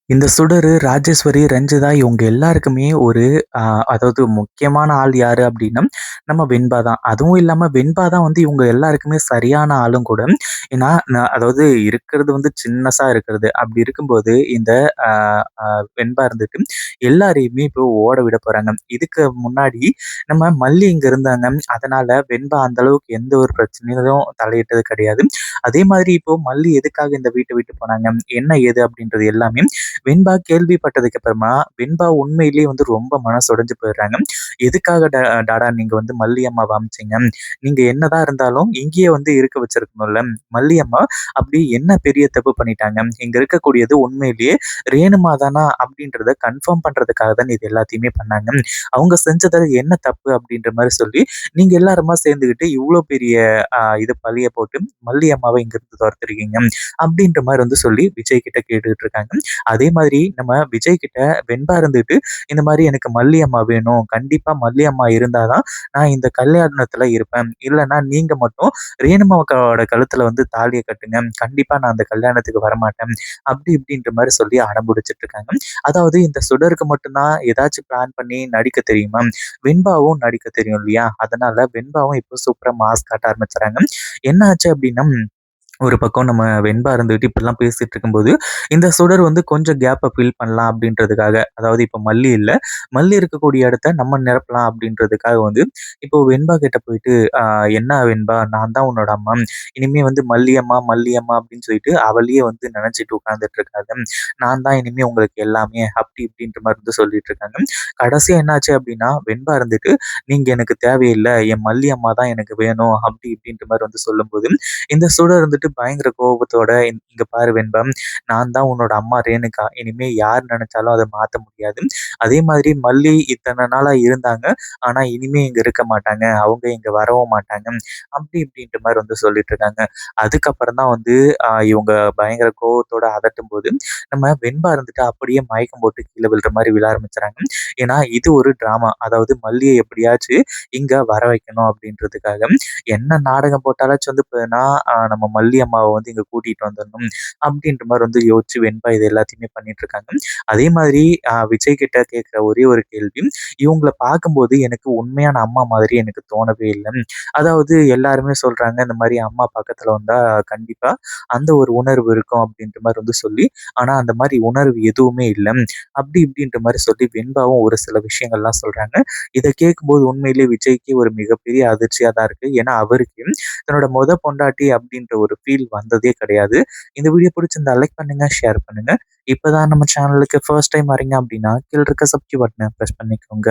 இந்த சுடரு, ராஜேஸ்வரி, ரஞ்சிதா இவங்க எல்லாருக்குமே ஒரு அ அதாவது முக்கியமான ஆள் யாரு அப்டின்னா, நம்ம வெண்பா தான். அதுவும் இல்லாம வெண்பா தான் வந்து இவங்க எல்லாருக்குமே சரியான ஆளும் கூட. ஏன்னா, அதாவது இருக்கிறது வந்து சின்னசா இருக்கிறது. அப்டி இருக்கும்போது இந்த அ அ வெண்பா இருந்துட்டு எல்லாரையுமே இப்போ ஓட விட போறாங்க. இதுக்கு முன்னாடி நம்ம மல்லி இங்க இருந்தாங்க. அதனால வெண்பா அந்த அளவுக்கு எந்த ஒரு பிரச்சனையிலும் தலையிட்டது கிடையாது. அதே மாதிரி இப்போ மல்லி எதுக்காக இந்த வீட்ட விட்டு போனாங்க? என்ன ஏது? அப்டின்றது எல்லாமே வெண்பா கேள்விப்பட்டதுக்கு அப்புறமா, வெண்பா உண்மையிலேயே வந்து ரொம்ப மனசு உடைஞ்சு போயிடுறாங்க. "எதுக்காக டாடா நீங்க வந்து மல்லி அம்மாவ அனுப்பிச்சீங்க? நீங்க என்னதான் இருந்தாலும் இங்கேயே வந்து இருக்க வச்சிருக்கணும்ல. மல்லி அம்மா அப்படி என்ன பெரிய தப்பு பண்ணிட்டாங்க? இங்க இருக்கக்கூடியது உண்மையிலேயே ரேணுமா தானா?" அப்படின்றத கன்ஃபார்ம் பண்றதுக்காக தான் இது எல்லாத்தையுமே பண்ணாங்க. அவங்க செஞ்சதுல என்ன தப்பு அப்படின்ற மாரி சொல்லி, நீங்க எல்லாருமா சேர்ந்துகிட்டு இவ்ளோ பெரிய இது பழிய போட்டு மல்லி அம்மாவ இங்கிருந்து தொரத்திருக்கீங்க. அப்படின்ற மாரி வந்து சொல்லி விஜய் கிட்ட கேட்டுட்டு இருக்காங்க. அதே மாதிரி நம்ம விஜய் கிட்ட வெண்பா இருந்துட்டு, இந்த மாரி எனக்கு மல்லி அம்மா வேணும். கண்டிப்பா மல்லி அம்மா இருந்தா தான் நான் இந்த கல்யாணத்துல இருப்பேன். இல்லன்னா நீங்க மட்டும் ரேணுமாவோட கழுத்துல வந்து தாலிய கட்டுங்க. கண்டிப்பா நான் அந்த கல்யாணத்துக்கு வரமாட்டேன். அப்படி இப்படின்ற மாரி சொல்லி அடம்புடிச்சிட்டு இருக்காங்க. அதாவது இந்த சுடருக்கு மட்டும் தான் ஏதாச்சும் பிளான் பண்ணி நடிக்க தெரியுமா? வெண்பாவும் நடிக்க தெரியும் இல்லையா? அதனால வெண்பாவும் இப்போ சூப்பரா மாஸ் காட்ட ஆரம்பிச்சுறாங்க. என்ன ஆச்சு அப்படின்னா ஒரு பக்கம் நம்ம வெண்பா இருந்துகிட்டு இப்படிலாம் பேசிட்டு இருக்கும்போது, இந்த சுடர் வந்து கொஞ்சம் கேப்ப ஃபில் பண்ணலாம் அப்படின்றதுக்காக, அதாவது இப்ப மல்லி இல்ல. மல்லி இருக்கக்கூடிய இடத்த நம்ம நிரப்பலாம் அப்படின்றதுக்காக வந்து, இப்போ வெண்பா கிட்ட போயிட்டு, என்ன வெண்பா நான் தான் உன்னோட அம்மா. இனிமே வந்து மல்லியம்மா, மல்லியம்மா அப்படின்னு சொல்லிட்டு அவளையே வந்து நினைச்சுட்டு உட்கார்ந்துட்டு இருக்காத. நான் தான் இனிமே உங்களுக்கு எல்லாமே அப்படி இப்படின்ற மாரி வந்து சொல்லிட்டு இருக்காங்க. கடைசியா என்னாச்சு அப்படின்னா, வெண்பா இருந்துட்டு, நீங்க எனக்கு தேவையில்ல. என் மல்லி அம்மா தான் எனக்கு வேணும். அப்படி இப்படின்ற மாரி வந்து சொல்லும்போது, இந்த சூழல் இருந்துட்டு பயங்கர கோவத்தோட, "இங்க பாரு வெண்பா, நான் தான் உன்னோட அம்மா ரேணுகா. இனிமே யார் நெனச்சாலும் அத மாத்த முடியாது. அதே மாதிரி மல்லி இத்தன நாளா இருந்தாங்க. ஆனா இனிமே இங்க இருக்க மாட்டாங்க. அவங்க இங்க வரவும் மாட்டாங்க." அப்படி இப்படின்ற மாரி வந்து சொல்லிட்டு இருக்காங்க. அதுக்கப்புறம் தான் வந்து இவங்க பயங்கர கோவத்தோட அதட்டும்போது, நம்ம வெண்பா இருந்துட்டு அப்படியே மயக்கம் போட்டு கீழ விழுற மாரி விழ ஆரம்பிச்சுறாங்க. ஏன்னா இது ஒரு ட்ராமா. அதாவது மல்லிய எப்படியாச்சு இங்க வர வைக்கணும் அப்படின்றதுக்காக. என்ன நாடகம் போட்டாலாச்சும் வந்து பார்த்தீங்கன்னா, நம்ம மல்லி அம்மாவ வந்து இங்க கூட்டிட்டு வந்துரணும். அப்படின்ற மாரி வந்து யோசிச்சு வெண்பா இது எல்லாத்தையுமே பண்ணிட்டு இருக்காங்க. அதே மாதிரி விஜய் கிட்ட கேட்கிற ஒரே ஒரு கேள்வி, இவங்கள பார்க்கும்போது எனக்கு உண்மையான அம்மா மாதிரி எனக்கு தோணவே இல்ல. அதாவது எல்லாருமே சொல்றாங்க, இந்த மாரி அம்மா பக்கத்துல வந்தா கண்டிப்பா அந்த ஒரு உணர்வு இருக்கும் அப்படின்ற மாரி வந்து சொல்லி, ஆனா அந்த மாரி உணர்வு எதுவுமே இல்ல. அப்படி இப்படின்ற மாரி சொல்லி வெண்பாவும் ஒரு சில விஷயங்கள்லாம் சொல்றாங்க. இத கேட்கும்போது உண்மையிலேயே விஜய்க்கு ஒரு மிகப்பெரிய அதிர்ச்சியா தான் இருக்கு. ஏன்னா அவருக்கு தன்னோட பொண்டாட்டி அப்படின்ற ஒரு ஃபீல் வந்ததே கிடையாது. இந்த வீடியோ பிடிச்சிருந்தா லைக் பண்ணுங்க, ஷேர் பண்ணுங்க. இப்பதான் நம்ம சேனலுக்கு ஃபர்ஸ்ட் டைம் வரீங்க அப்படின்னா, கீழ இருக்க சப்ஸ்கிரைப் பட்டன பிரஸ் பண்ணிக்கோங்க.